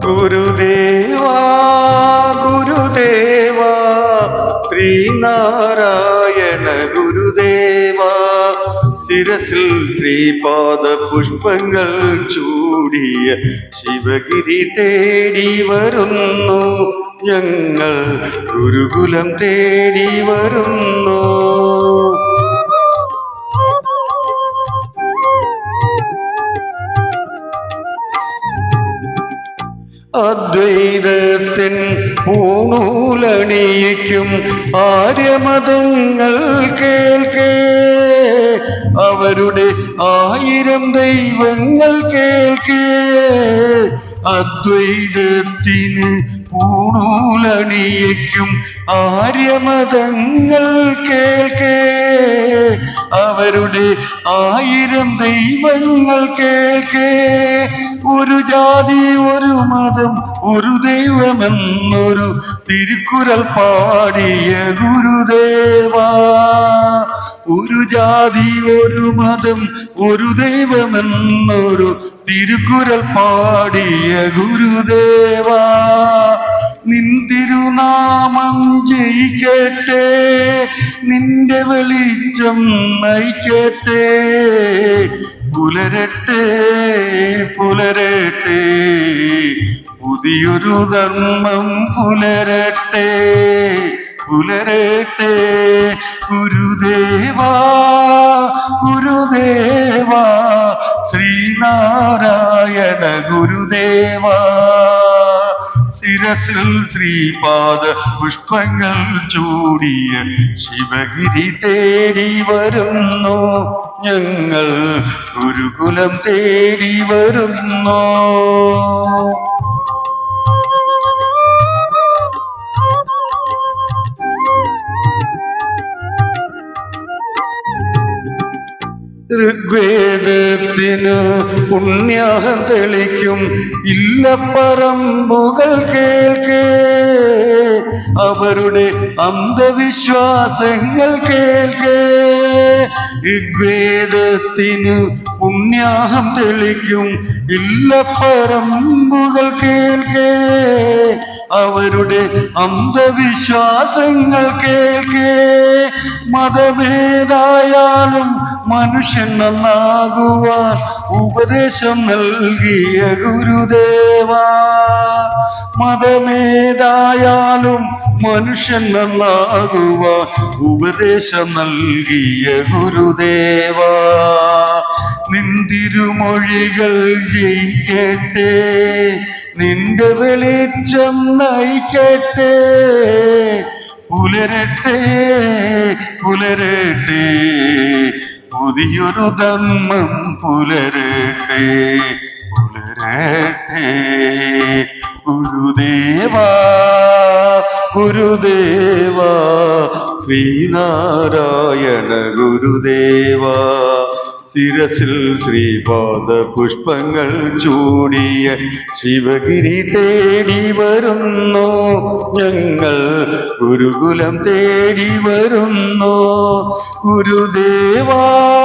ഗുരുദേവാ ഗുരുദേവാ ശ്രീനാരായണ ഗുരുദേവാ ശിരസിൽ ശ്രീപാദ പുഷ്പങ്ങൾ ചൂടിയ ശിവഗിരി തേടി വരുന്നു ഞങ്ങൾ ഗുരുകുലം തേടി വരുന്നു. അദ്വൈതത്തിൻ പൂണൂലണിയിക്കും ആര്യമതങ്ങൾ കേൾക്കേ, അവരുടെ 1000 ദൈവങ്ങൾ കേൾക്കേ. അദ്വൈതത്തിന് പൂണൂലണിയിക്കും ആര്യമതങ്ങൾ കേൾക്കേ, അവരുടെ 1000 ദൈവങ്ങൾ കേൾക്കേ. ഒരു ജാതി ഒരു മതം ഒരു ദൈവമെന്നൊരു തിരുക്കുറൽ പാടിയ ഗുരുദേവാ. ഒരു ജാതി ഒരു മതം ഒരു ദൈവമെന്നൊരു തിരുക്കുറൽ പാടിയ ഗുരുദേവാ. നിൻ തിരുനാമം ജയിക്കട്ടെ, നിന്റെ വെളിച്ചം നയിക്കട്ടെ. പുലരട്ടെ പുലരട്ടെ പുതിയൊരു ധർമ്മം പുലരട്ടെ പുലരട്ടെ. ഗുരുദേവാ ഗുരുദേവാ ശ്രീനാരായണ ഗുരുദേവാ ശിരസിൽ ശ്രീപാദ പുഷ്പങ്ങൾ ചൂടിയ ശിവഗിരി തേടി വരുന്നു ഞങ്ങൾ ഗുരുകുലം തേടി വരുന്നു. ഋഗ്വേദത്തിനു പുണ്യാഹം തെളിക്കും ഇല്ലപ്പറമ്പുകൾ കേൾക്കേ, അവരുടെ അന്ധവിശ്വാസങ്ങൾ കേൾക്കേ. ഋഗ്വേദത്തിനു പുണ്യാഹം തെളിക്കും ഇല്ലപ്പറമ്പുകൾ കേൾക്കേ, അവരുടെ അന്ധവിശ്വാസങ്ങൾ കേൾക്കേ. മതമേതായാലും മനുഷ്യൻ നന്നാകുവാൻ ഉപദേശം നൽകിയ ഗുരുദേവാ. മതമേതായാലും മനുഷ്യൻ നന്നാകുവാൻ ഉപദേശം നൽകിയ ഗുരുദേവാ. നിന്തിരുമൊഴികൾ ജയിക്കട്ടെ, നിന്റെ വെളിച്ചം നയിക്കട്ടെ. പുലരട്ടെ പുലരട്ടെ പുതിയൊരു ധർമ്മം പുലരട്ടെ പുലരട്ടെ. ഗുരുദേവാ ഗുരുദേവാ ശ്രീനാരായണ ഗുരുദേവാ ശിരസിൽ ശ്രീപാദ പുഷ്പങ്ങൾ ചൂടിയ ശിവഗിരി തേടി വരുന്നു ഞങ്ങൾ ഗുരുകുലം തേടി വരുന്നു. ഗുരുദേവാ